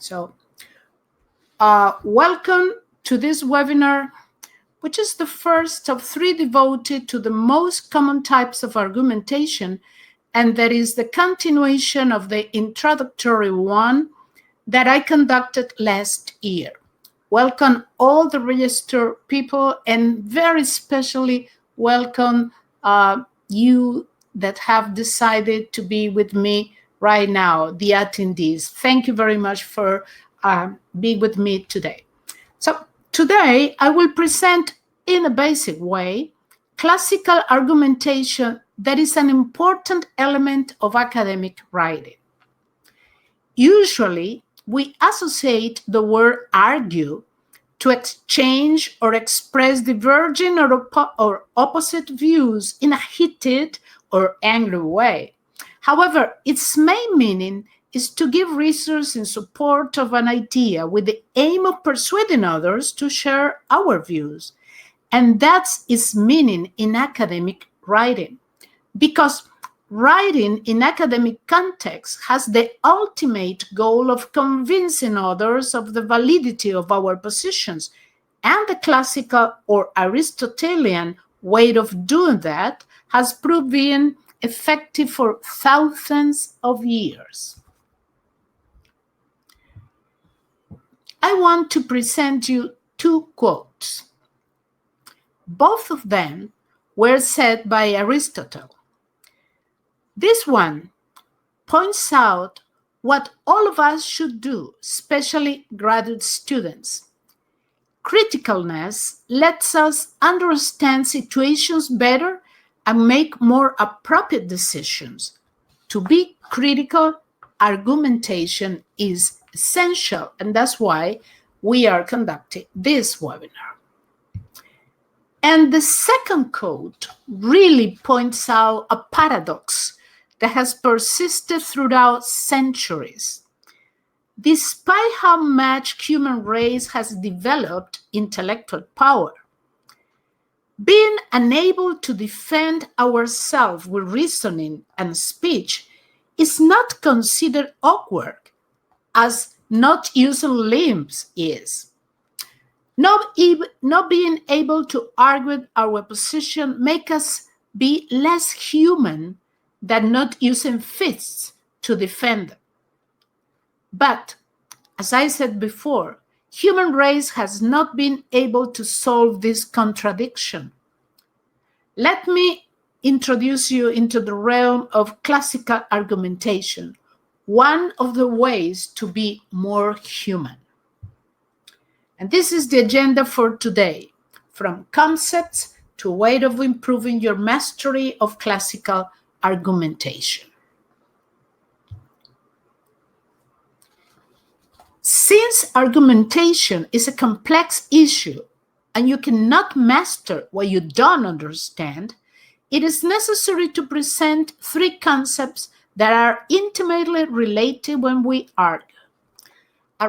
So, welcome to this webinar, which is the first of 3 devoted to the most common types of argumentation, and that is the continuation of the introductory one that I conducted last year. Welcome all the registered people, and very especially welcome you that have decided to be with me right now, the attendees. Thank you very much for being with me today. So today I will present in a basic way classical argumentation that is an important element of academic writing. Usually, we associate the word argue to exchange or express diverging or opposite views in a heated or angry way. However, its main meaning is to give reasons in support of an idea with the aim of persuading others to share our views. And that's its meaning in academic writing. Because writing in academic context has the ultimate goal of convincing others of the validity of our positions, and the classical or Aristotelian way of doing that has proved being effective for thousands of years. I want to present you 2 quotes. Both of them were said by Aristotle. This one points out what all of us should do, especially graduate students. Criticalness lets us understand situations better and make more appropriate decisions. To be critical, argumentation is essential, and that's why we are conducting this webinar. And the second quote really points out a paradox that has persisted throughout centuries. Despite how much human race has developed intellectual power, being unable to defend ourselves with reasoning and speech is not considered awkward, as not using limbs is. Not being able to argue our position makes us be less human than not using fists to defend them. But, as I said before, human race has not been able to solve this contradiction. Let me introduce you into the realm of classical argumentation, one of the ways to be more human. And this is the agenda for today, from concepts to a way of improving your mastery of classical argumentation. Since argumentation is a complex issue and you cannot master what you don't understand, it is necessary to present 3 concepts that are intimately related when we argue.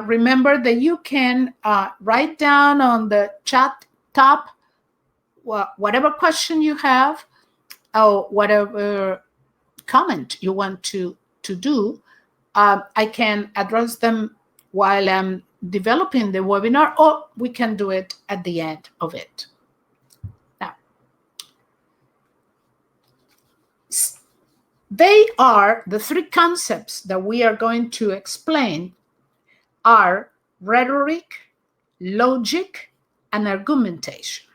Remember that you can write down on the chat tab whatever question you have or whatever comment you want to do. I can address them while I'm developing the webinar, or we can do it at the end of it. Now, they are the 3 concepts that we are going to explain are rhetoric, logic, and argumentation.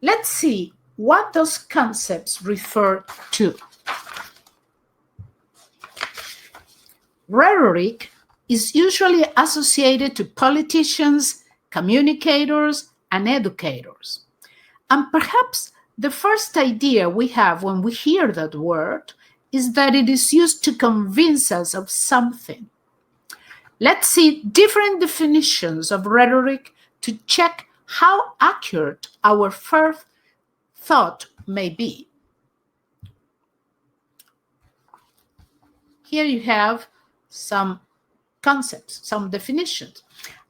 Let's see what those concepts refer to. Rhetoric is usually associated to politicians, communicators, and educators. And perhaps the first idea we have when we hear that word is that it is used to convince us of something. Let's see different definitions of rhetoric to check how accurate our first thought may be. Here you have some concepts, some definitions.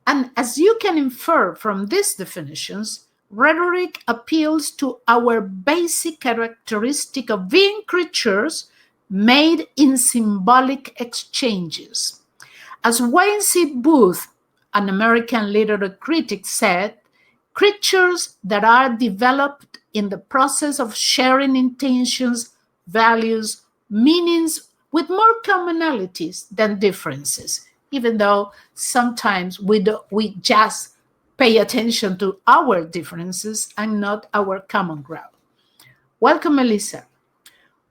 And as you can infer from these definitions, rhetoric appeals to our basic characteristic of being creatures made in symbolic exchanges. As Wayne C. Booth, an American literary critic, said, creatures that are developed in the process of sharing intentions, values, meanings with more commonalities than differences, even though sometimes we just pay attention to our differences and not our common ground. Welcome, Melissa.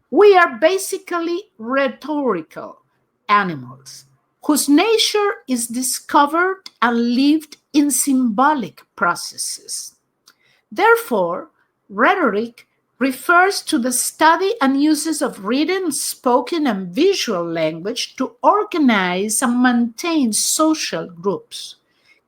We are basically rhetorical animals whose nature is discovered and lived in symbolic processes. Therefore, rhetoric refers to the study and uses of written, spoken, and visual language to organize and maintain social groups,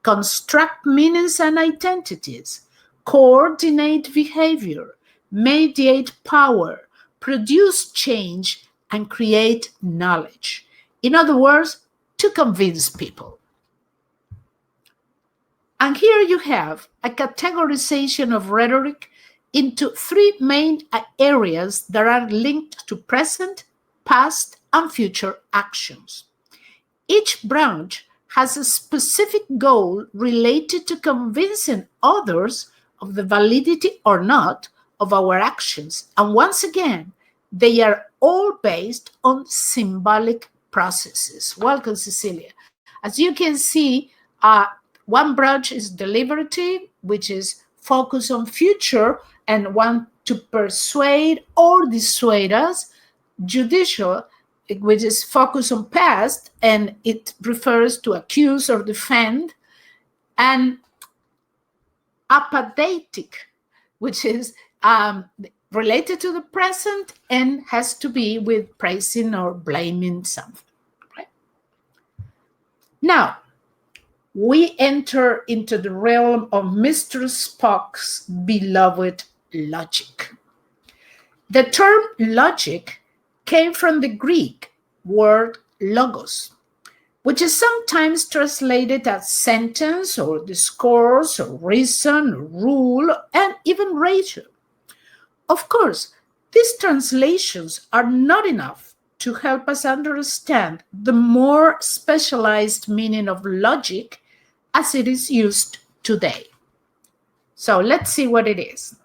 construct meanings and identities, coordinate behavior, mediate power, produce change, and create knowledge. In other words, to convince people. And here you have a categorization of rhetoric into three main areas that are linked to present, past, and future actions. Each branch has a specific goal related to convincing others of the validity or not of our actions. And once again, they are all based on symbolic processes. Welcome, Cecilia. As you can see, one branch is deliberative, which is focused on future and want to persuade or dissuade us. Judicial, which is focused on past, and it refers to accuse or defend. And apathetic, which is related to the present and has to be with praising or blaming something. Right? Now, we enter into the realm of Mr. Spock's beloved logic. The term logic came from the Greek word logos, which is sometimes translated as sentence or discourse or reason or rule and even ratio. Of course, these translations are not enough to help us understand the more specialized meaning of logic as it is used today. So let's see what it is.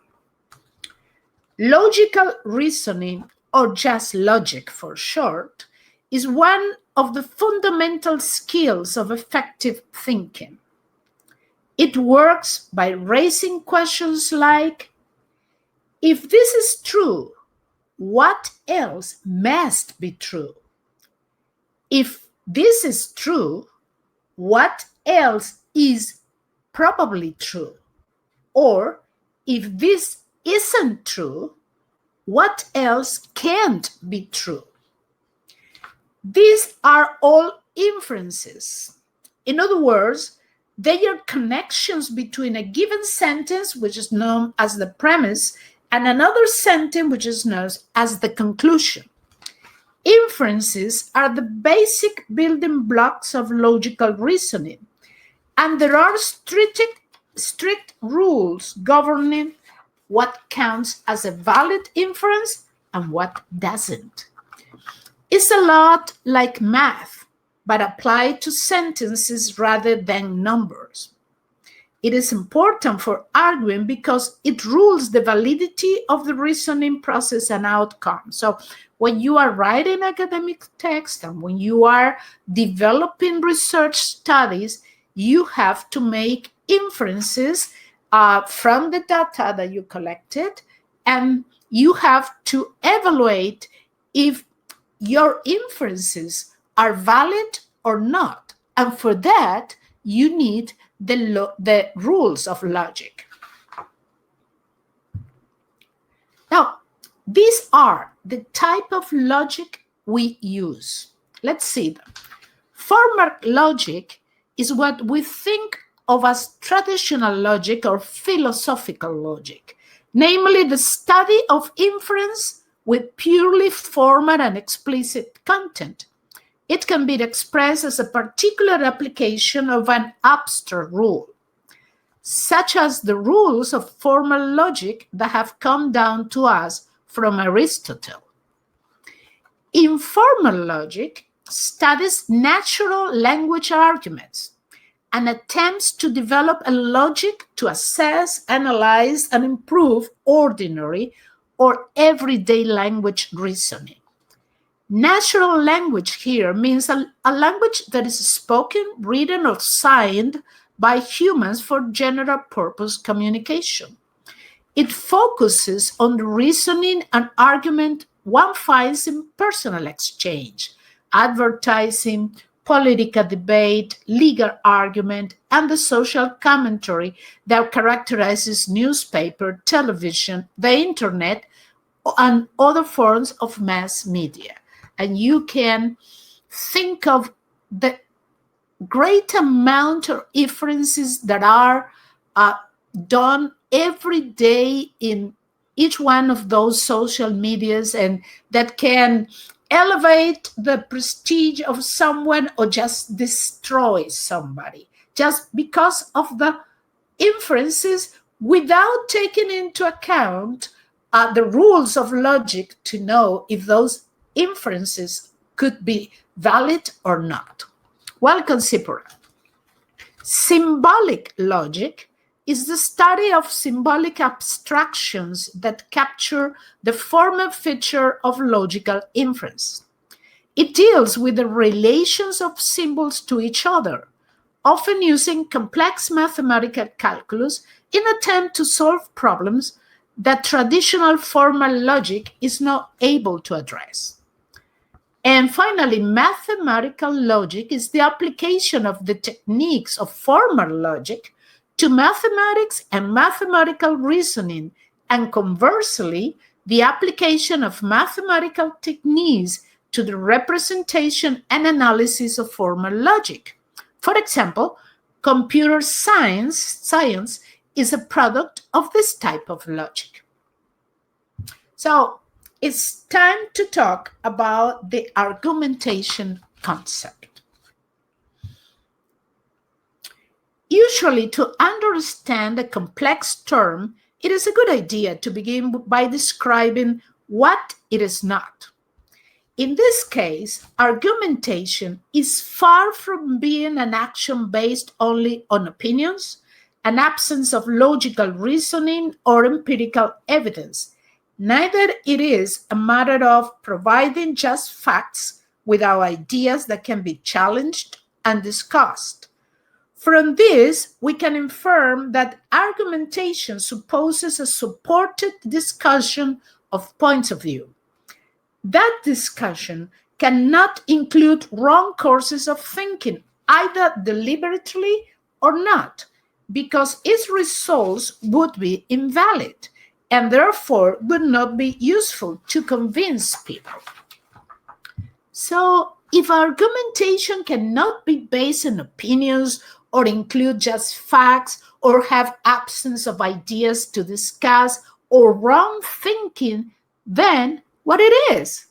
Logical reasoning, or just logic for short, is one of the fundamental skills of effective thinking. It works by raising questions like, if this is true, what else must be true? If this is true, what else is probably true? Or if this isn't true, what else can't be true? These are all inferences. In other words, they are connections between a given sentence, which is known as the premise, and another sentence, which is known as the conclusion. Inferences are the basic building blocks of logical reasoning, and there are strict rules governing what counts as a valid inference and what doesn't. It's a lot like math, but applied to sentences rather than numbers. It is important for arguing because it rules the validity of the reasoning process and outcome. So when you are writing academic text and when you are developing research studies, you have to make inferences from the data that you collected, and you have to evaluate if your inferences are valid or not. And for that, you need the rules of logic. Now, these are the type of logic we use. Let's see them. Formal logic is what we think of as traditional logic or philosophical logic, namely the study of inference with purely formal and explicit content. It can be expressed as a particular application of an abstract rule, such as the rules of formal logic that have come down to us from Aristotle. Informal logic studies natural language arguments and attempts to develop a logic to assess, analyze, and improve ordinary or everyday language reasoning. Natural language here means a language that is spoken, written, or signed by humans for general purpose communication. It focuses on the reasoning and argument one finds in personal exchange, advertising, political debate, legal argument, and the social commentary that characterizes newspaper, television, the internet, and other forms of mass media. And you can think of the great amount of inferences that are done every day in each one of those social medias, and that can elevate the prestige of someone or just destroy somebody just because of the inferences, without taking into account the rules of logic to know if those inferences could be valid or not. Well, consider symbolic logic is the study of symbolic abstractions that capture the formal feature of logical inference. It deals with the relations of symbols to each other, often using complex mathematical calculus in an attempt to solve problems that traditional formal logic is not able to address. And finally, mathematical logic is the application of the techniques of formal logic to mathematics and mathematical reasoning, and conversely, the application of mathematical techniques to the representation and analysis of formal logic. For example, computer science is a product of this type of logic. So, it's time to talk about the argumentation concept. Usually, to understand a complex term, it is a good idea to begin by describing what it is not. In this case, argumentation is far from being an action based only on opinions, an absence of logical reasoning or empirical evidence. Neither it is a matter of providing just facts without ideas that can be challenged and discussed. From this, we can infer that argumentation supposes a supported discussion of points of view. That discussion cannot include wrong courses of thinking, either deliberately or not, because its results would be invalid and therefore would not be useful to convince people. So, if argumentation cannot be based on opinions or include just facts or have absence of ideas to discuss or wrong thinking, then what it is?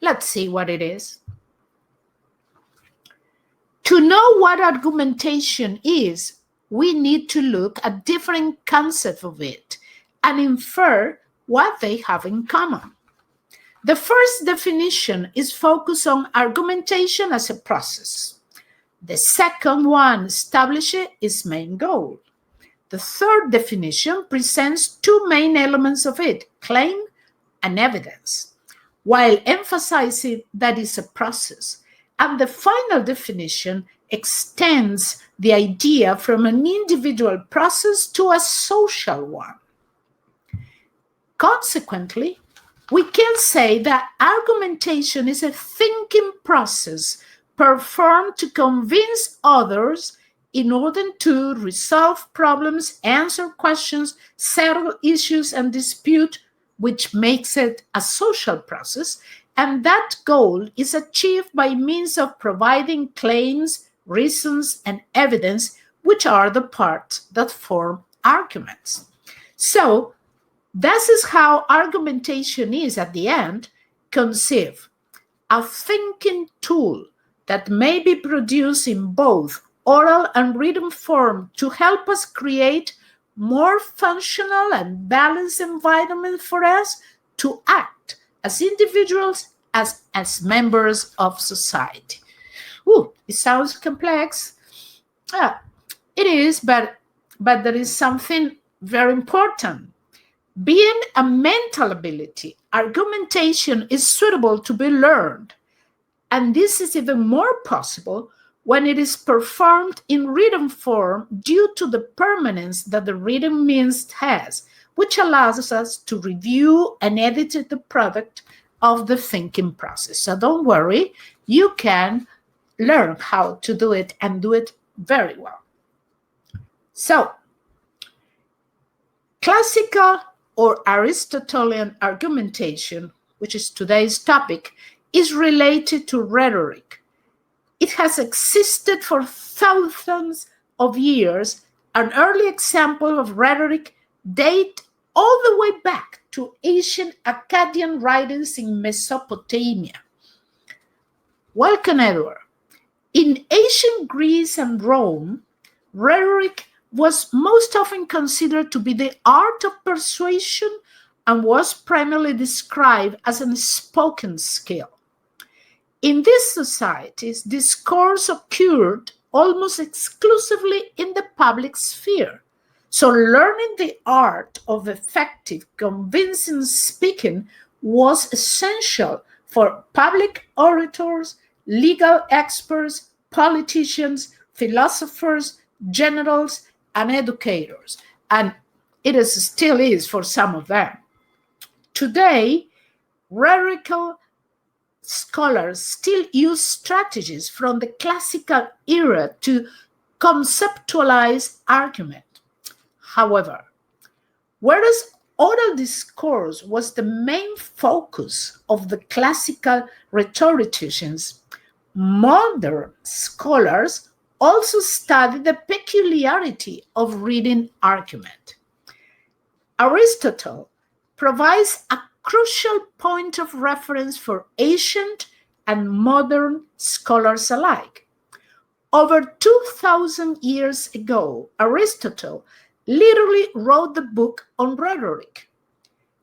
Let's see what it is. To know what argumentation is, we need to look at different concepts of it and infer what they have in common. The first definition is focused on argumentation as a process. The second one establishes its main goal. The third definition presents two main elements of it, claim and evidence, while emphasizing that it's a process. And the final definition extends the idea from an individual process to a social one. Consequently, we can say that argumentation is a thinking process performed to convince others in order to resolve problems, answer questions, settle issues, and dispute, which makes it a social process. And that goal is achieved by means of providing claims, reasons, and evidence, which are the parts that form arguments. So, this is how argumentation is, at the end, conceived: a thinking tool that may be produced in both oral and written form to help us create more functional and balanced environment for us to act as individuals as members of society. Ooh, it sounds complex. It is, but there is something very important. Being a mental ability, argumentation is suitable to be learned. And this is even more possible when it is performed in written form due to the permanence that the written means has, which allows us to review and edit the product of the thinking process. So don't worry, you can learn how to do it and do it very well. So, classical or Aristotelian argumentation, which is today's topic, is related to rhetoric. It has existed for thousands of years. An early example of rhetoric date all the way back to ancient Akkadian writings in Mesopotamia. Welcome, Edward. In ancient Greece and Rome, rhetoric was most often considered to be the art of persuasion and was primarily described as a spoken skill. In these societies, discourse occurred almost exclusively in the public sphere. So learning the art of effective, convincing speaking was essential for public orators, legal experts, politicians, philosophers, generals, and educators, and it still is for some of them. Today, rhetorical scholars still use strategies from the classical era to conceptualize argument. However, whereas oral discourse was the main focus of the classical rhetoricians, modern scholars also study the peculiarity of reading argument. Aristotle provides a crucial point of reference for ancient and modern scholars alike. Over 2,000 years ago, Aristotle literally wrote the book on rhetoric.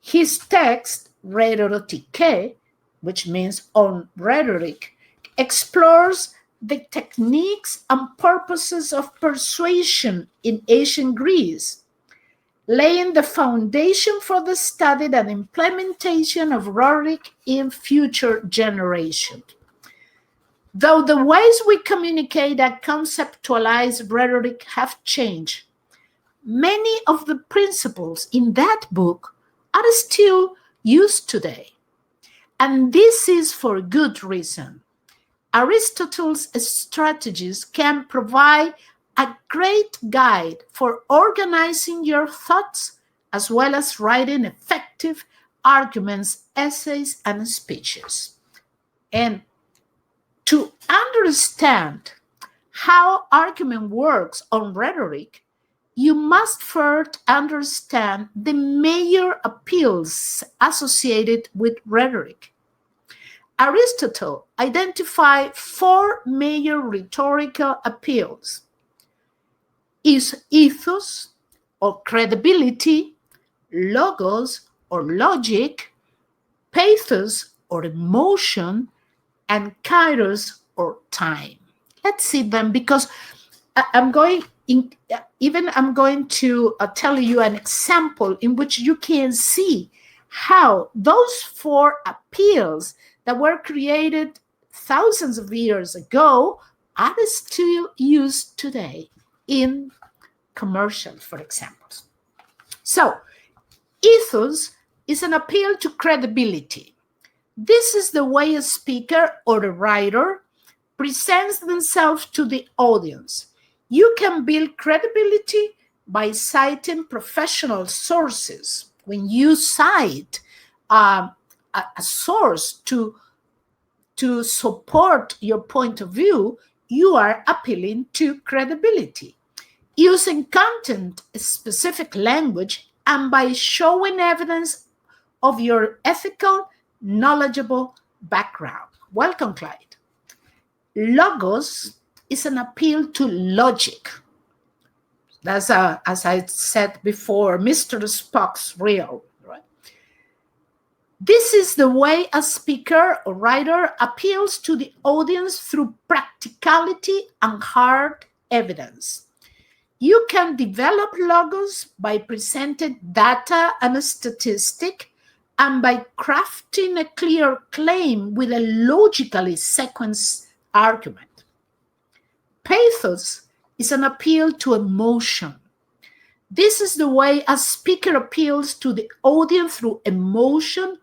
His text, Rhetorike, which means on rhetoric, explores the techniques and purposes of persuasion in ancient Greece, laying the foundation for the study and implementation of rhetoric in future generations. Though the ways we communicate and conceptualize rhetoric have changed, many of the principles in that book are still used today. And this is for good reason. Aristotle's strategies can provide a great guide for organizing your thoughts as well as writing effective arguments, essays, and speeches. And to understand how argument works on rhetoric, you must first understand the major appeals associated with rhetoric. Aristotle identified 4 major rhetorical appeals: ethos, or credibility; logos, or logic; pathos, or emotion; and kairos, or time. Let's see them, because I'm going to tell you an example in which you can see how those 4 appeals that were created thousands of years ago are still used today in commercials, for example. So, ethos is an appeal to credibility. This is the way a speaker or a writer presents themselves to the audience. You can build credibility by citing professional sources. When you cite a source to support your point of view, you are appealing to credibility. Using content-specific language and by showing evidence of your ethical, knowledgeable background. Welcome, Clyde. Logos is an appeal to logic. That's, as I said before, Mr. Spock's real, right? This is the way a speaker or writer appeals to the audience through practicality and hard evidence. You can develop logos by presenting data and a statistic and by crafting a clear claim with a logically sequenced argument. Pathos is an appeal to emotion. This is the way a speaker appeals to the audience through emotion,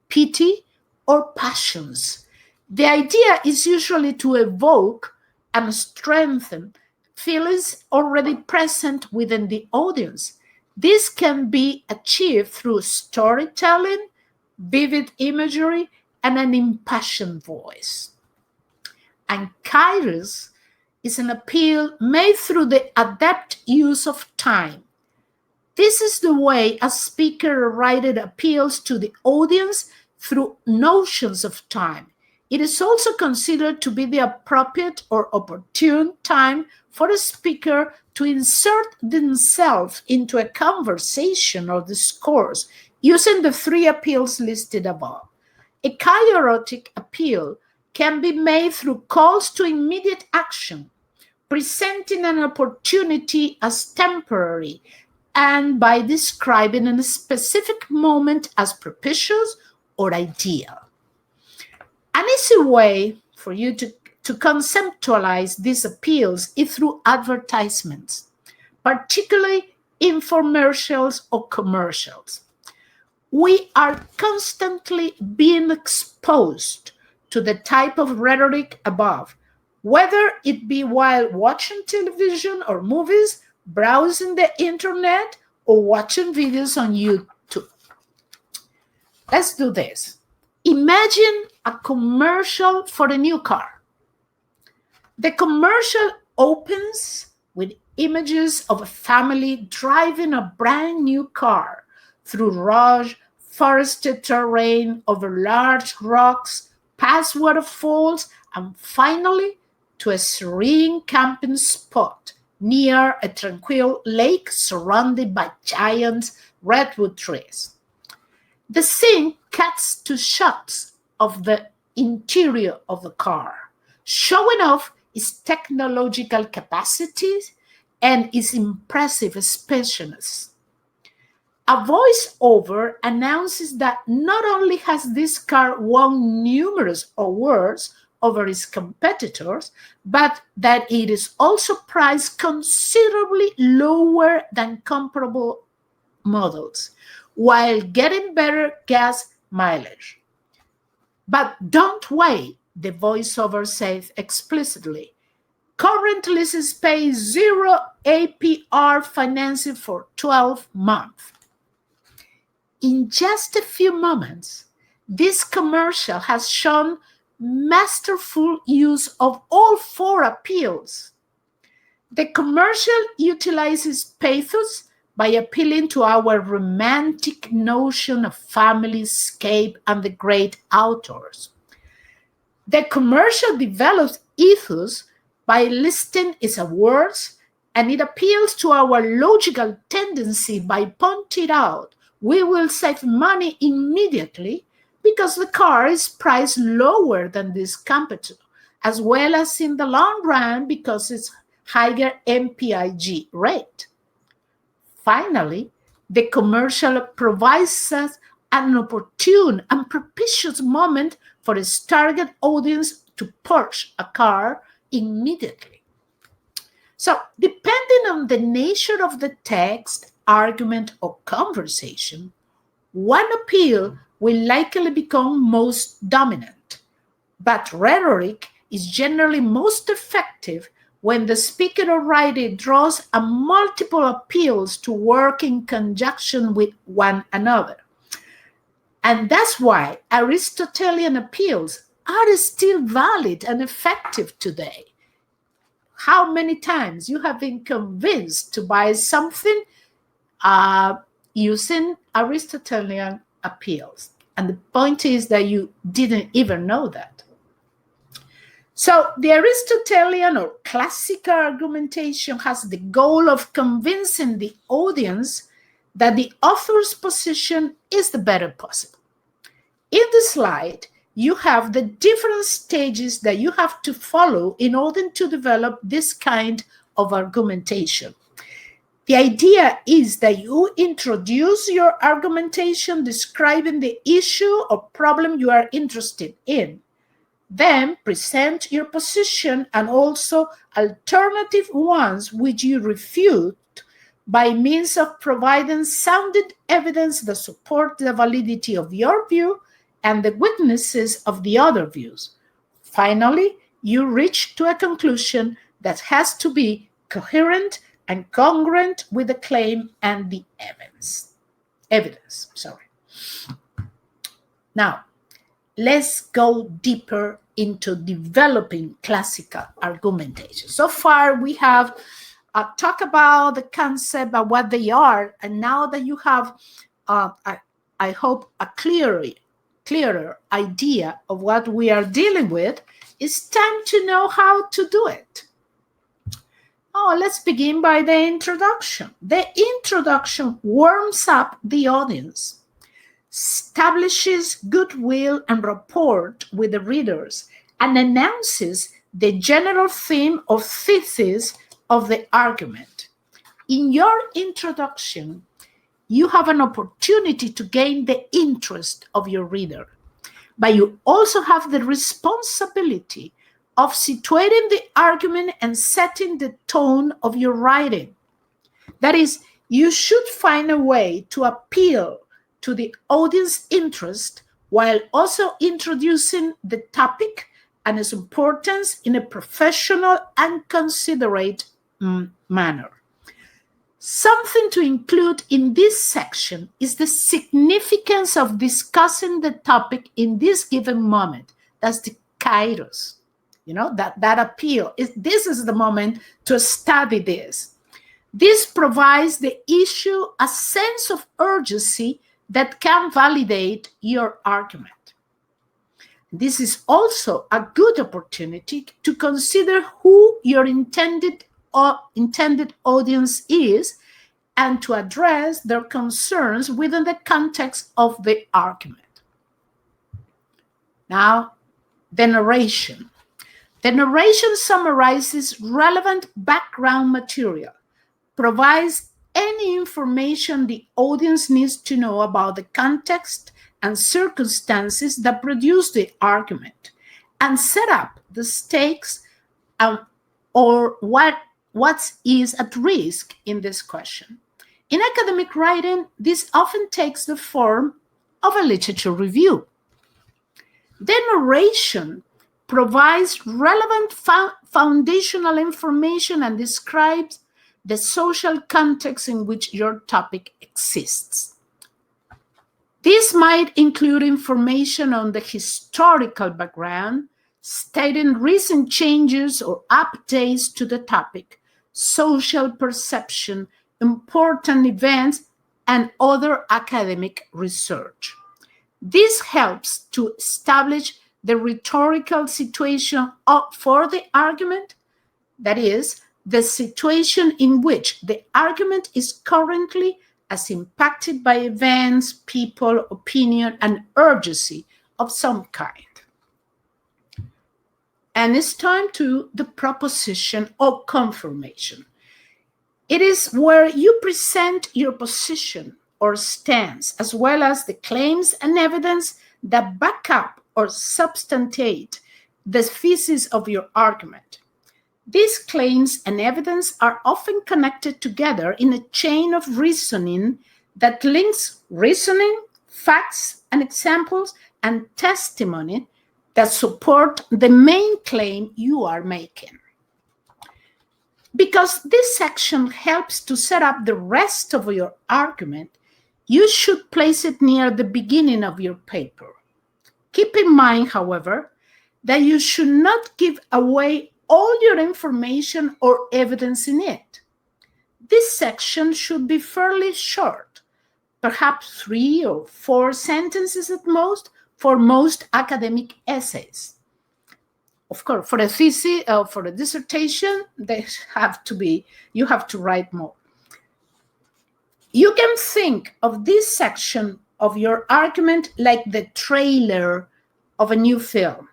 pity, or passions. The idea is usually to evoke and strengthen feelings already present within the audience. This can be achieved through storytelling, vivid imagery, and an impassioned voice. And kairos is an appeal made through the adept use of time. This is the way a speaker or writer appeals to the audience through notions of time. It is also considered to be the appropriate or opportune time for a speaker to insert themselves into a conversation or discourse using the three appeals listed above. A kairotic appeal can be made through calls to immediate action, presenting an opportunity as temporary, and by describing a specific moment as propitious or ideal. An easy way for you to conceptualize these appeals is through advertisements, particularly infomercials or commercials. We are constantly being exposed to the type of rhetoric above, whether it be while watching television or movies, browsing the internet, or watching videos on YouTube. Let's do this. Imagine a commercial for a new car. The commercial opens with images of a family driving a brand new car through rugged, forested terrain, over large rocks, past waterfalls, and finally to a serene camping spot near a tranquil lake surrounded by giant redwood trees. The scene cuts to shots of the interior of the car, showing off its technological capacities and its impressive spaciousness. A voiceover announces that not only has this car won numerous awards over its competitors, but that it is also priced considerably lower than comparable models, while getting better gas mileage. But don't wait, the voiceover says explicitly. Current leases pay 0 APR financing for 12 months. In just a few moments, this commercial has shown masterful use of all four appeals. The commercial utilizes pathos by appealing to our romantic notion of family, escape, and the great outdoors. The commercial develops ethos by listing its awards, and it appeals to our logical tendency by pointing out we will save money immediately because the car is priced lower than this competitor, as well as in the long run because it's higher MPIG rate. Finally, the commercial provides us an opportune and propitious moment for its target audience to purchase a car immediately. So, depending on the nature of the text, argument, or conversation, one appeal will likely become most dominant. But rhetoric is generally most effective when the speaker or writer draws on multiple appeals to work in conjunction with one another. And that's why Aristotelian appeals are still valid and effective today. How many times you have been convinced to buy something using Aristotelian appeals? And the point is that you didn't even know that. So the Aristotelian or classical argumentation has the goal of convincing the audience that the author's position is the better possible. In the slide, you have the different stages that you have to follow in order to develop this kind of argumentation. The idea is that you introduce your argumentation describing the issue or problem you are interested in. Then present your position and also alternative ones which you refute by means of providing sounded evidence that support the validity of your view and the weaknesses of the other views. Finally, you reach to a conclusion that has to be coherent and congruent with the claim and the evidence. Now, let's go deeper into developing classical argumentation. So far, we have talked about the concept of what they are, and now that you have, I hope, a clearer idea of what we are dealing with, it's time to know how to do it. Let's begin by the introduction. The introduction warms up the audience, establishes goodwill and rapport with the readers, and announces the general theme or thesis of the argument. In your introduction, you have an opportunity to gain the interest of your reader, but you also have the responsibility of situating the argument and setting the tone of your writing. That is, you should find a way to appeal to the audience interest while also introducing the topic and its importance in a professional and considerate manner. Something to include in this section is the significance of discussing the topic in this given moment. That's the kairos, that appeal. This is the moment to study this. This provides the issue a sense of urgency that can validate your argument. This is also a good opportunity to consider who your intended audience is and to address their concerns within the context of the argument. Now, the narration. The narration summarizes relevant background material, provides any information the audience needs to know about the context and circumstances that produce the argument, and set up the stakes or what is at risk in this question. In academic writing, this often takes the form of a literature review. The narration provides relevant foundational information and describes the social context in which your topic exists. This might include information on the historical background, stating recent changes or updates to the topic, social perception, important events, and other academic research. This helps to establish the rhetorical situation for the argument, that is, the situation in which the argument is currently as impacted by events, people, opinion, and urgency of some kind. And it's time to the proposition or confirmation. It is where you present your position or stance, as well as the claims and evidence that back up or substantiate the thesis of your argument. These claims and evidence are often connected together in a chain of reasoning that links reasoning, facts and examples, and testimony that support the main claim you are making. Because this section helps to set up the rest of your argument, you should place it near the beginning of your paper. Keep in mind, however, that you should not give away all your information or evidence in it. This section should be fairly short, perhaps 3 or 4 sentences at most for most academic essays. Of course, for a thesis, for a dissertation, you have to write more. You can think of this section of your argument like the trailer of a new film.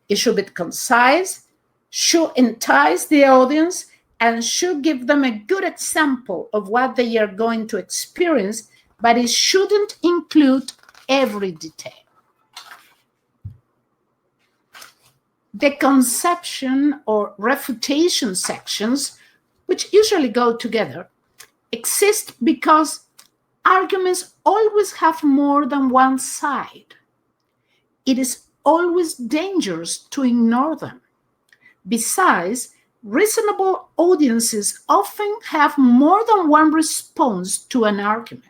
It should be concise, should entice the audience, and should give them a good example of what they are going to experience, but it shouldn't include every detail. The conception or refutation sections, which usually go together, exist because arguments always have more than one side. It is always dangerous to ignore them. Besides, reasonable audiences often have more than one response to an argument.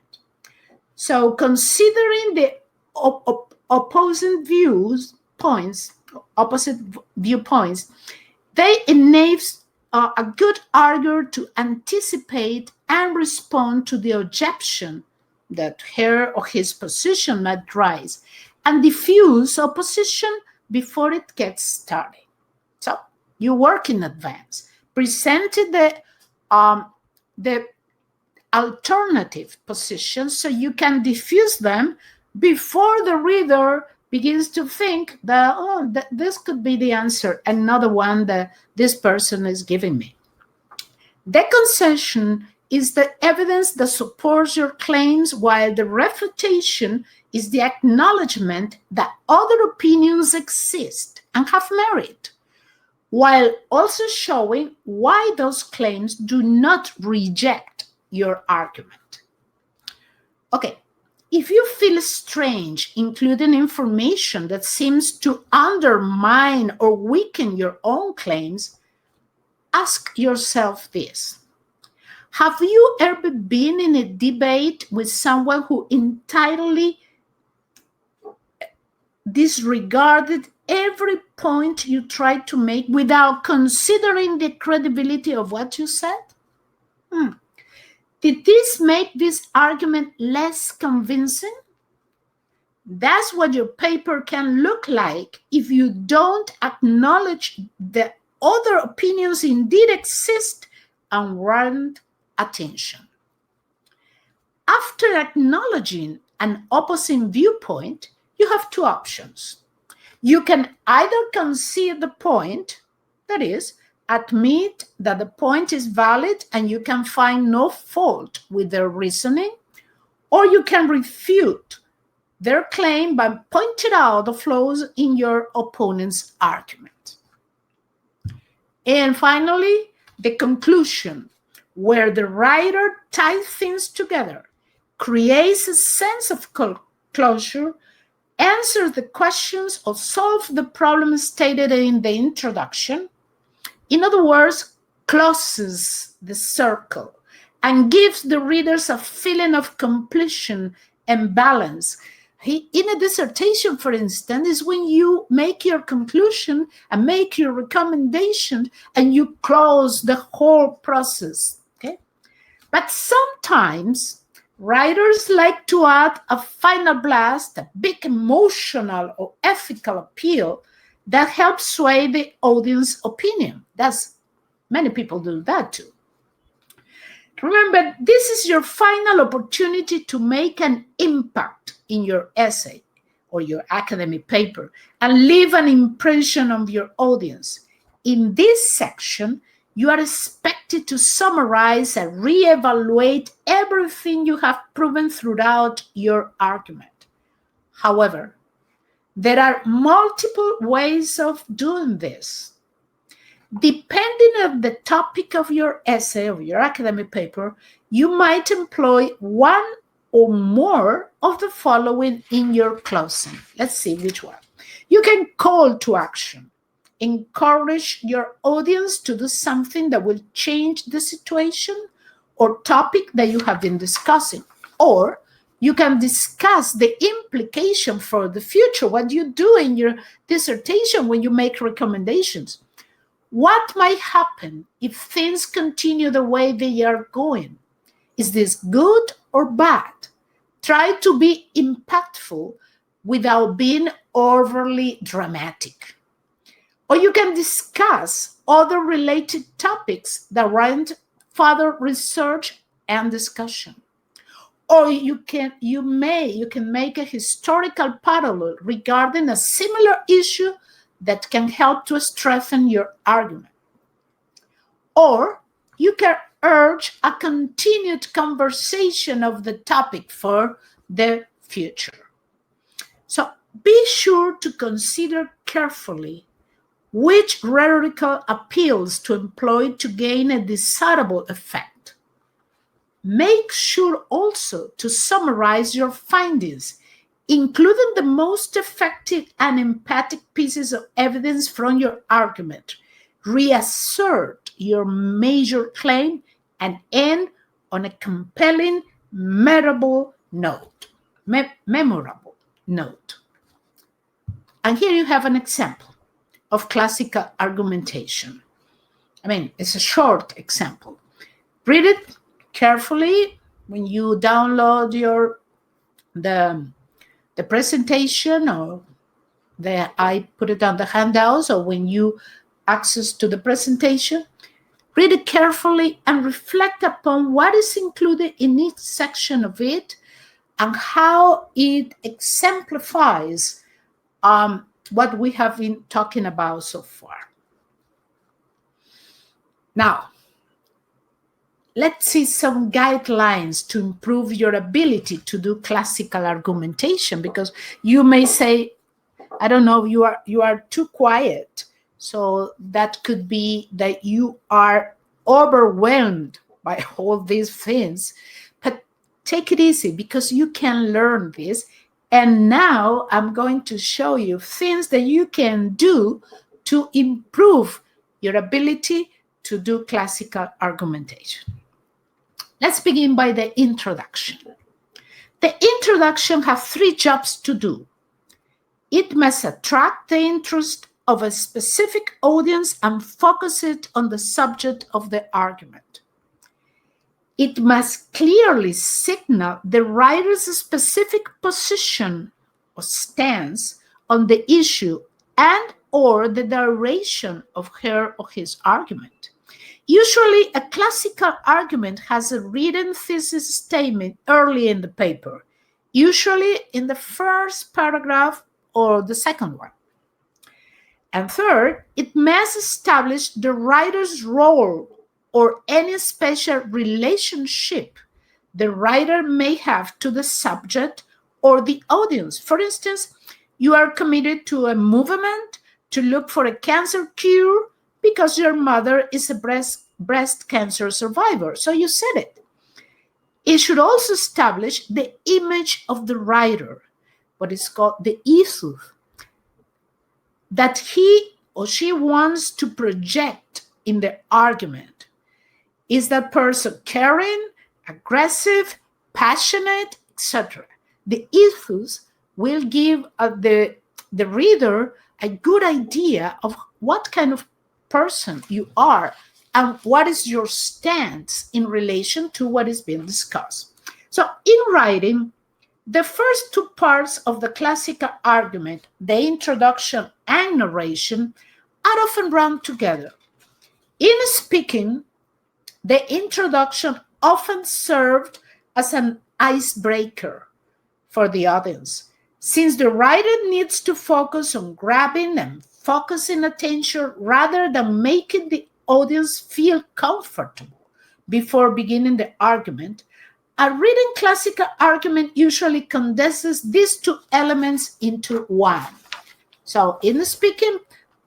So considering the opposite viewpoints, they enable a good arguer to anticipate and respond to the objection that her or his position might rise and diffuse opposition before it gets started. So you work in advance, presented the alternative positions so you can diffuse them before the reader begins to think that, this could be the answer, and not the one that this person is giving me. The concession is the evidence that supports your claims, while the refutation is the acknowledgement that other opinions exist and have merit, while also showing why those claims do not reject your argument. Okay, if you feel strange including information that seems to undermine or weaken your own claims, ask yourself this. Have you ever been in a debate with someone who entirely disregarded every point you tried to make without considering the credibility of what you said? Did this make this argument less convincing? That's what your paper can look like if you don't acknowledge that other opinions indeed exist and warrant attention. After acknowledging an opposing viewpoint, you have two options. You can either concede the point, that is, admit that the point is valid and you can find no fault with their reasoning, or you can refute their claim by pointing out the flaws in your opponent's argument. And finally, the conclusion, where the writer ties things together, creates a sense of closure, answers the questions, or solves the problem stated in the introduction. In other words, closes the circle and gives the readers a feeling of completion and balance. In a dissertation, for instance, is when you make your conclusion and make your recommendation and you close the whole process. Okay? But sometimes writers like to add a final blast, a big emotional or ethical appeal that helps sway the audience opinion. Many people do that too. Remember, this is your final opportunity to make an impact in your essay or your academic paper and leave an impression on your audience. In this section, you are expected to summarize and reevaluate everything you have proven throughout your argument. However, there are multiple ways of doing this. Depending on the topic of your essay or your academic paper, you might employ one or more of the following in your closing. Let's see which one. You can call to action. Encourage your audience to do something that will change the situation or topic that you have been discussing. Or you can discuss the implication for the future. What do you do in your dissertation when you make recommendations? What might happen if things continue the way they are going? Is this good or bad? Try to be impactful without being overly dramatic. Or you can discuss other related topics that warrant further research and discussion. Or you can make a historical parallel regarding a similar issue that can help to strengthen your argument. Or you can urge a continued conversation of the topic for the future. So be sure to consider carefully which rhetorical appeals to employ to gain a desirable effect. Make sure also to summarize your findings, including the most effective and emphatic pieces of evidence from your argument. Reassert your major claim and end on a compelling, memorable note. And here you have an example of classical argumentation. I mean, it's a short example. Read it carefully when you download the presentation, or I put it on the handouts, or when you access to the presentation. Read it carefully and reflect upon what is included in each section of it and how it exemplifies what we have been talking about so far. Now, let's see some guidelines to improve your ability to do classical argumentation, because you may say, I don't know, you are too quiet. So that could be that you are overwhelmed by all these things. But take it easy, because you can learn this. And now I'm going to show you things that you can do to improve your ability to do classical argumentation. Let's begin by the introduction. The introduction has 3 jobs to do. It must attract the interest of a specific audience and focus it on the subject of the argument. It must clearly signal the writer's specific position or stance on the issue and or the duration of her or his argument. Usually, a classical argument has a written thesis statement early in the paper, usually in the first paragraph or the second one. And third, it must establish the writer's role or any special relationship the writer may have to the subject or the audience. For instance, you are committed to a movement to look for a cancer cure because your mother is a breast cancer survivor. So you said it. It should also establish the image of the writer, what is called the ethos, that he or she wants to project in the argument. Is that person caring, aggressive, passionate, etc.? The ethos will give the reader a good idea of what kind of person you are and what is your stance in relation to what is being discussed. So in writing, the first 2 parts of the classical argument, the introduction and narration, are often run together. In speaking, the introduction often served as an icebreaker for the audience, since the writer needs to focus on grabbing and focusing attention rather than making the audience feel comfortable before beginning the argument. A written classical argument usually condenses these 2 elements into one. So in speaking,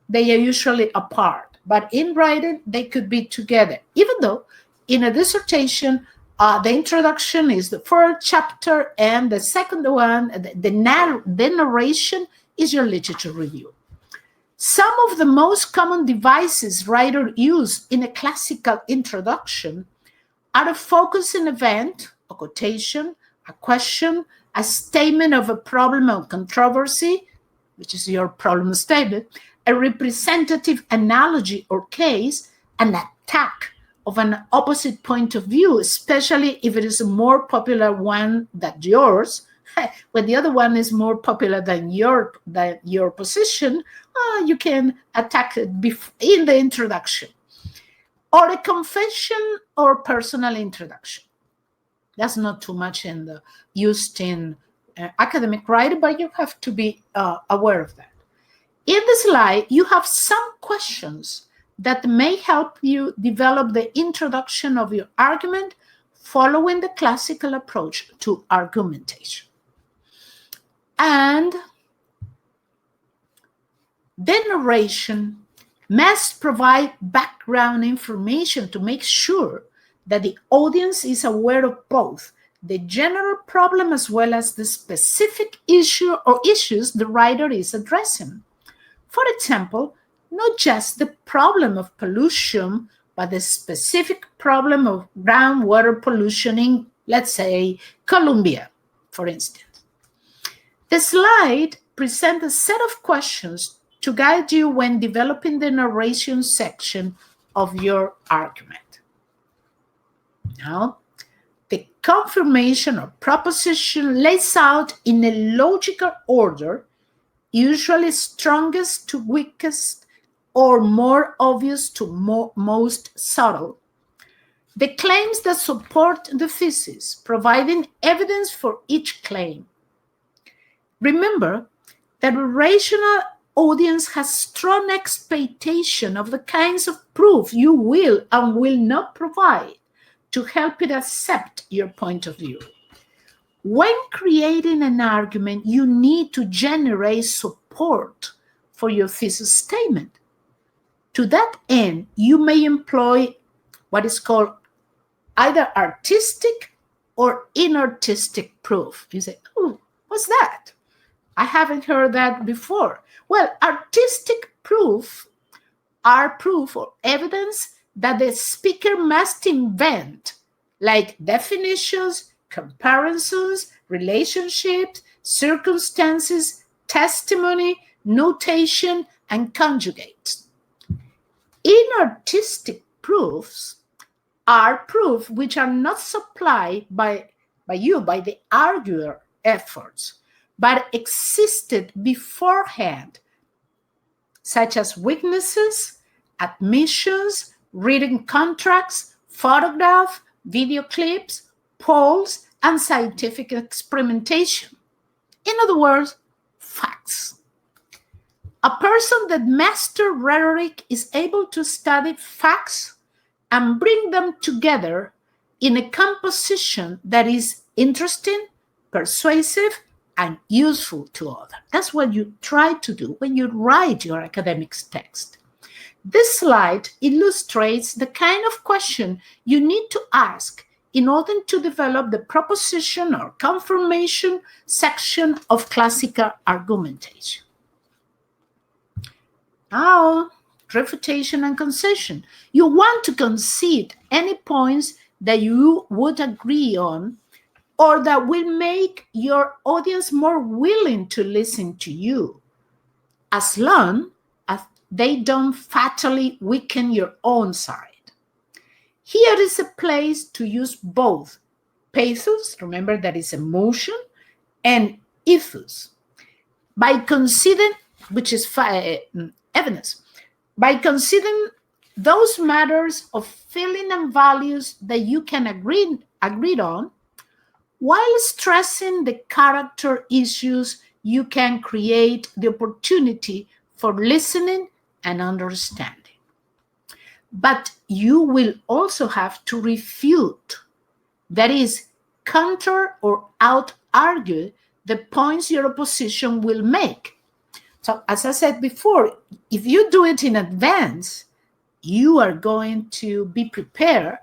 they are usually apart, but in writing, they could be together, even though in a dissertation, the introduction is the first chapter and the second one, the narration, is your literature review. Some of the most common devices writers use in a classical introduction are a focusing event, a quotation, a question, a statement of a problem or controversy, which is your problem statement, a representative analogy or case, an attack of an opposite point of view, especially if it is a more popular one than yours. When the other one is more popular than your position, you can attack it in the introduction. Or a confession or personal introduction. That's not too much used in academic writing, but you have to be aware of that. In the slide, you have some questions that may help you develop the introduction of your argument following the classical approach to argumentation. And the narration must provide background information to make sure that the audience is aware of both the general problem as well as the specific issue or issues the writer is addressing. For example, not just the problem of pollution, but the specific problem of groundwater pollution in, let's say, Colombia, for instance. The slide presents a set of questions to guide you when developing the narration section of your argument. Now, the confirmation or proposition lays out in a logical order, usually strongest to weakest or more obvious to most subtle, the claims that support the thesis, providing evidence for each claim. Remember that a rational audience has strong expectation of the kinds of proof you will and will not provide to help it accept your point of view. When creating an argument, you need to generate support for your thesis statement. To that end, you may employ what is called either artistic or inartistic proof. You say, oh, what's that? I haven't heard that before. Well, artistic proof are proof or evidence that the speaker must invent, like definitions, comparisons, relationships, circumstances, testimony, notation, and conjugates. Inartistic proofs are proof which are not supplied by the arguer efforts, but existed beforehand, such as witnesses, admissions, written contracts, photographs, video clips, polls, and scientific experimentation. In other words, facts. A person that masters rhetoric is able to study facts and bring them together in a composition that is interesting, persuasive, and useful to others. That's what you try to do when you write your academic text. This slide illustrates the kind of question you need to ask in order to develop the proposition or confirmation section of classical argumentation. Now, refutation and concession. You want to concede any points that you would agree on or that will make your audience more willing to listen to you, as long as they don't fatally weaken your own side. Here is a place to use both pathos, remember that is emotion, and ethos. By considering, which is evidence, by considering those matters of feeling and values that you can agree on, while stressing the character issues, you can create the opportunity for listening and understanding. But you will also have to refute, that is, counter or out-argue the points your opposition will make. So, as I said before, if you do it in advance, you are going to be prepared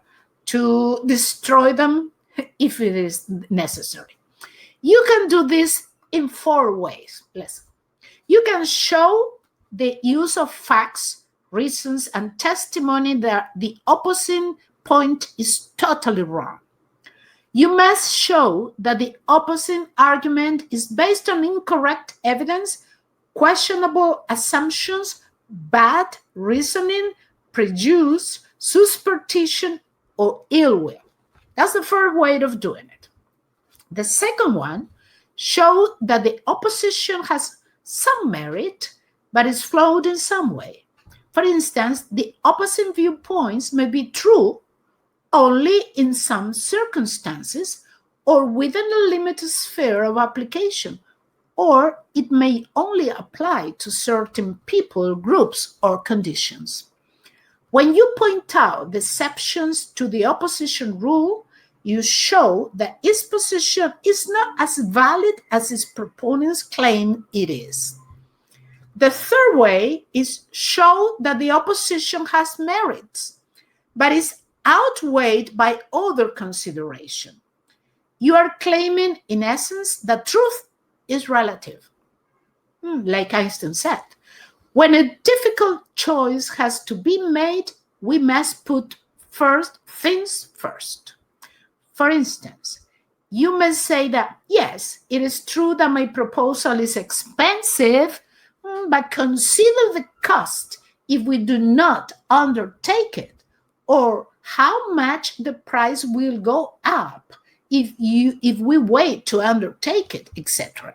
to destroy them if it is necessary. You can do this in 4 ways. Listen. You can show the use of facts, reasons, and testimony that the opposing point is totally wrong. You must show that the opposing argument is based on incorrect evidence, questionable assumptions, bad reasoning, prejudice, superstition, or ill will. That's the first way of doing it. The second one, show that the opposition has some merit, but is flawed in some way. For instance, the opposing viewpoints may be true, only in some circumstances or within a limited sphere of application, or it may only apply to certain people, groups, or conditions. When you point out the exceptions to the opposition rule, you show that its position is not as valid as its proponents claim it is. The third way is show that the opposition has merits, but is outweighed by other consideration. You are claiming, in essence, that truth is relative. Like Einstein said, when a difficult choice has to be made, we must put first things first. For instance, you may say that, yes, it is true that my proposal is expensive, but consider the cost if we do not undertake it, or how much the price will go up if we wait to undertake it, etc.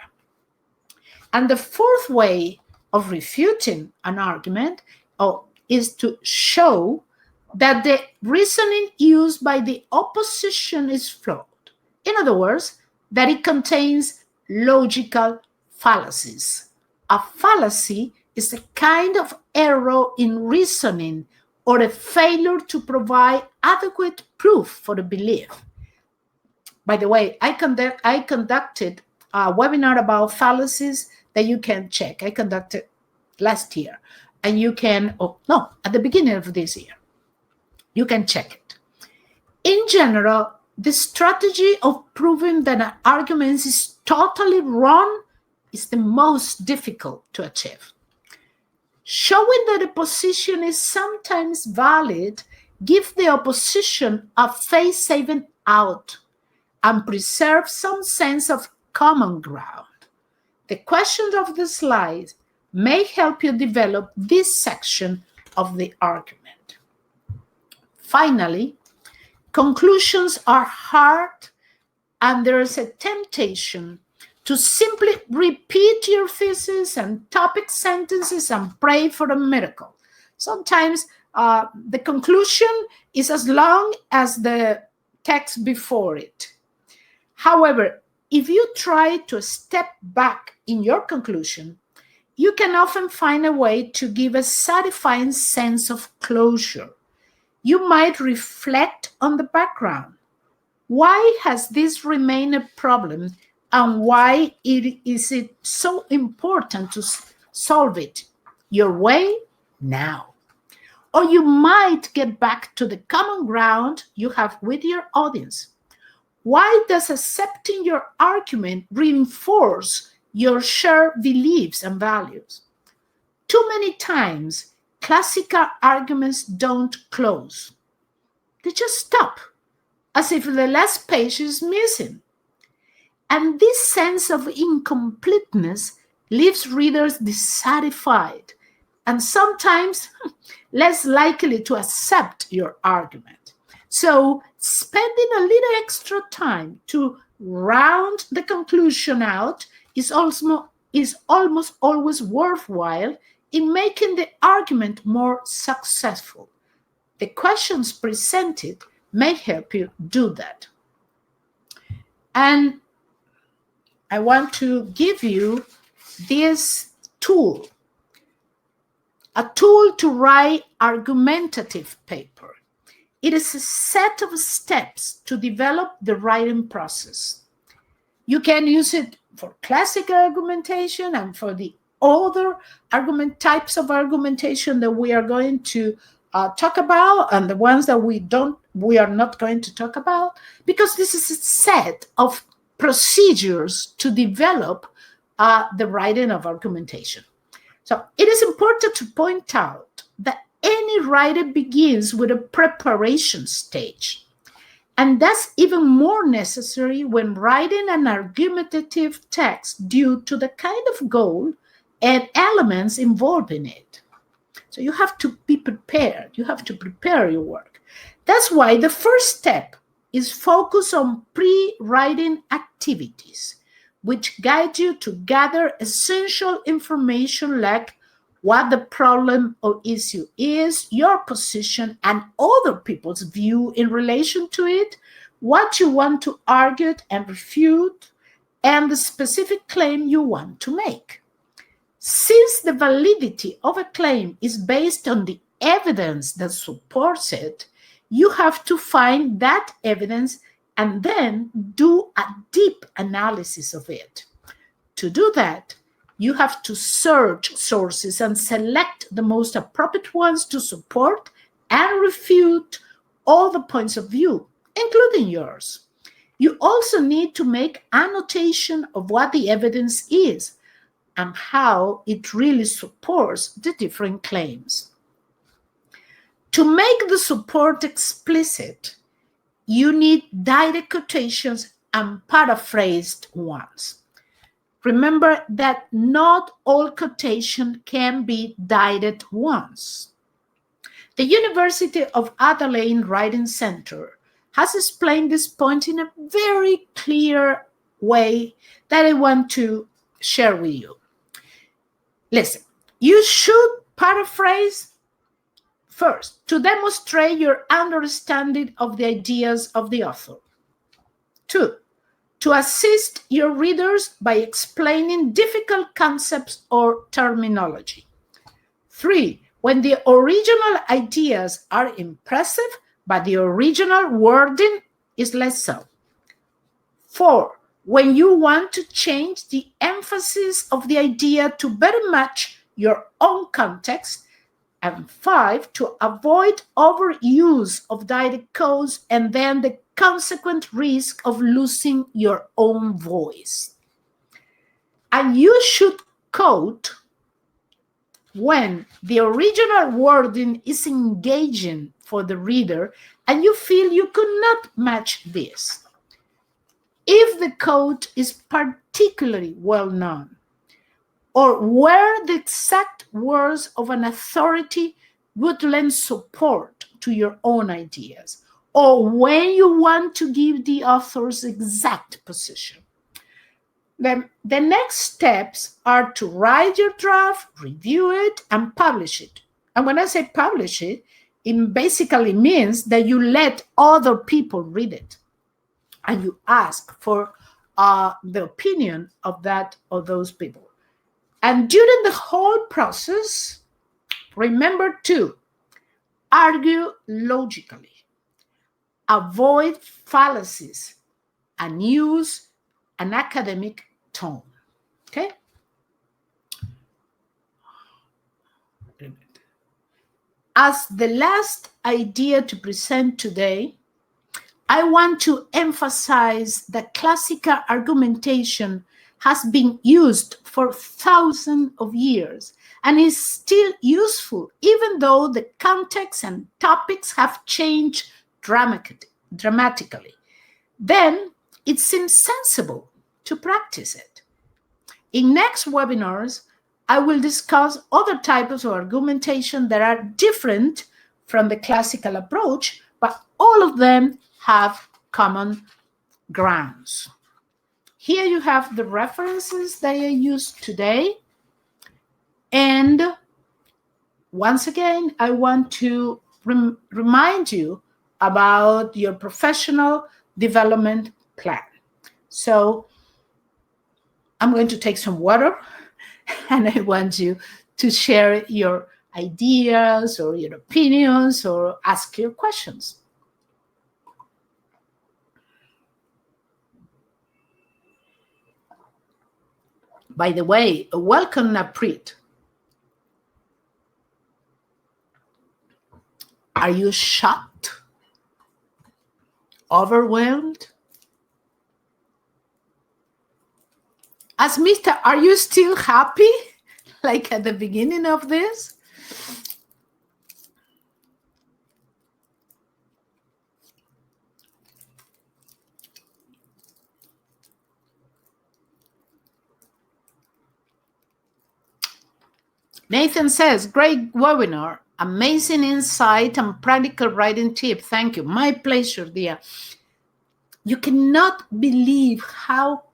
And the fourth way of refuting an argument is to show that the reasoning used by the opposition is flawed. In other words, that it contains logical fallacies. A fallacy is a kind of error in reasoning or a failure to provide adequate proof for a belief. By the way, I conducted a webinar about fallacies that you can check. I conducted last year, and you can, at the beginning of this year, you can check it. In general, the strategy of proving that an argument is totally wrong is the most difficult to achieve. Showing that a position is sometimes valid gives the opposition a face-saving out and preserve some sense of common ground. The questions of the slide may help you develop this section of the argument. Finally, conclusions are hard, and there is a temptation to simply repeat your thesis and topic sentences and pray for a miracle. Sometimes the conclusion is as long as the text before it. However, if you try to step back in your conclusion, you can often find a way to give a satisfying sense of closure. You might reflect on the background. Why has this remained a problem, and why is it so important to solve it your way now? Or you might get back to the common ground you have with your audience. Why does accepting your argument reinforce your shared beliefs and values? Too many times, classical arguments don't close. They just stop, as if the last page is missing. And this sense of incompleteness leaves readers dissatisfied and sometimes less likely to accept your argument. So spending a little extra time to round the conclusion out is almost always worthwhile in making the argument more successful. The questions presented may help you do that. And I want to give you this tool, a tool to write argumentative paper. It is a set of steps to develop the writing process. You can use it for classical argumentation and for the other types of argumentation that we are going to talk about, and the ones that we are not going to talk about, because this is a set of procedures to develop the writing of argumentation. So it is important to point out that any writing begins with a preparation stage. And that's even more necessary when writing an argumentative text due to the kind of goal and elements involved in it. So you have to be prepared. You have to prepare your work. That's why the first step is focus on pre-writing activities, which guide you to gather essential information like what the problem or issue is, your position and other people's view in relation to it, what you want to argue and refute, and the specific claim you want to make. Since the validity of a claim is based on the evidence that supports it, you have to find that evidence and then do a deep analysis of it. To do that, you have to search sources and select the most appropriate ones to support and refute all the points of view, including yours. You also need to make annotation of what the evidence is and how it really supports the different claims. To make the support explicit, you need direct quotations and paraphrased ones. Remember that not all quotation can be direct ones. The University of Adelaide Writing Center has explained this point in a very clear way that I want to share with you. Listen, you should paraphrase first to demonstrate your understanding of the ideas of the author. 2, to assist your readers by explaining difficult concepts or terminology. 3, when the original ideas are impressive, but the original wording is less so. 4, when you want to change the emphasis of the idea to better match your own context. And 5, to avoid overuse of direct quotes and then the consequent risk of losing your own voice. And you should quote when the original wording is engaging for the reader and you feel you could not match this. If the quote is particularly well known, or where the exact words of an authority would lend support to your own ideas, or when you want to give the author's exact position. Then the next steps are to write your draft, review it, and publish it. And when I say publish it, it basically means that you let other people read it, and you ask for the opinion of those people. And during the whole process, remember to argue logically, avoid fallacies, and use an academic tone. Okay? As the last idea to present today, I want to emphasize that classical argumentation has been used for thousands of years and is still useful, even though the context and topics have changed dramatically. Then it seems sensible to practice it. In next webinars, I will discuss other types of argumentation that are different from the classical approach, but all of them have common grounds. Here you have the references that I used today. And once again, I want to remind you about your professional development plan. So I'm going to take some water and I want you to share your ideas or your opinions or ask your questions. By the way, welcome, Naprit. Are you shocked? Overwhelmed? As Mr., are you still happy? Like at the beginning of this? Nathan says, great webinar, amazing insight and practical writing tip. Thank you. My pleasure, dear. You cannot believe how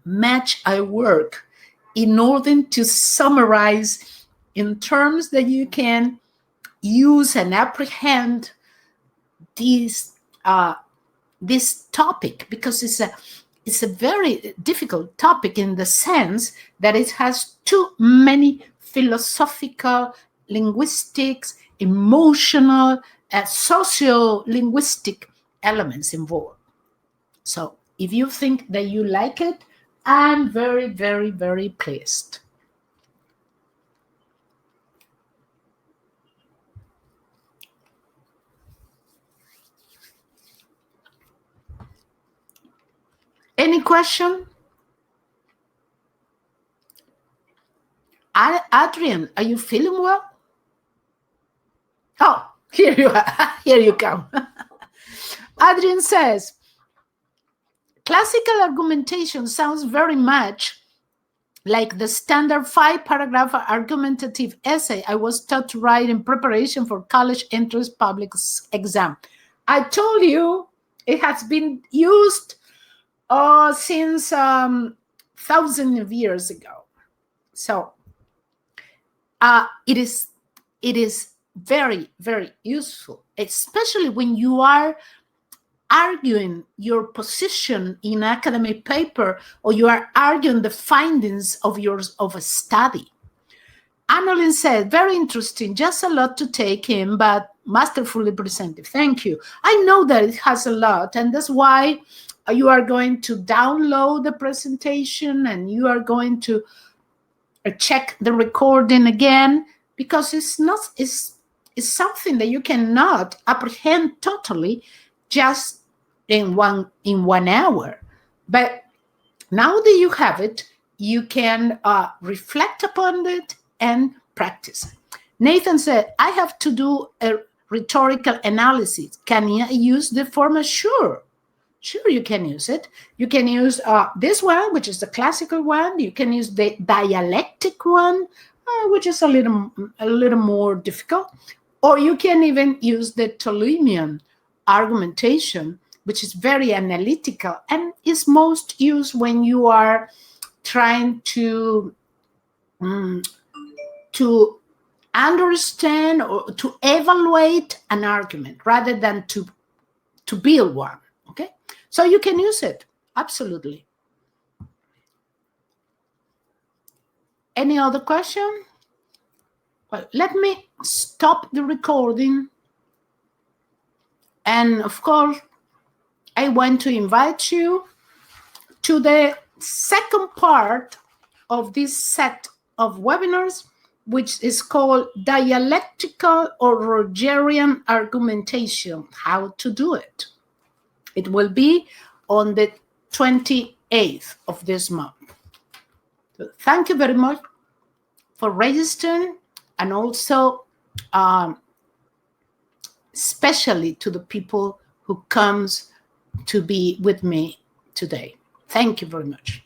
much I work in order to summarize in terms that you can use and apprehend this topic, because it's a very difficult topic in the sense that it has too many philosophical, linguistics, emotional, socio-linguistic elements involved. So if you think that you like it, I'm very, very, very pleased. Any question? Adrian, are you feeling well? Oh, here you are. Here you come. Adrian says, classical argumentation sounds very much like the standard 5-paragraph argumentative essay I was taught to write in preparation for college entrance public exam. I told you it has been used since thousands of years ago. So it is very, very useful, especially when you are arguing your position in academic paper, or you are arguing the findings of a study. Annalyn said, very interesting, just a lot to take in, but masterfully presented. Thank you. I know that it has a lot, and that's why you are going to download the presentation and you are going to check the recording again, because it's something that you cannot apprehend totally just in one hour. But now that you have it, you can reflect upon it and practice. Nathan said, I have to do a rhetorical analysis. Can I use the format? Sure, you can use it. You can use this one, which is the classical one. You can use the dialectic one, which is a little more difficult. Or you can even use the Ptolemaic argumentation, which is very analytical and is most used when you are trying to understand or to evaluate an argument rather than to build one. Okay, so you can use it, absolutely. Any other question? Well, let me stop the recording. And of course, I want to invite you to the second part of this set of webinars, which is called Dialectical or Rogerian Argumentation, How to Do It. It will be on the 28th of this month. So thank you very much for registering, and also especially to the people who comes to be with me today. Thank you very much.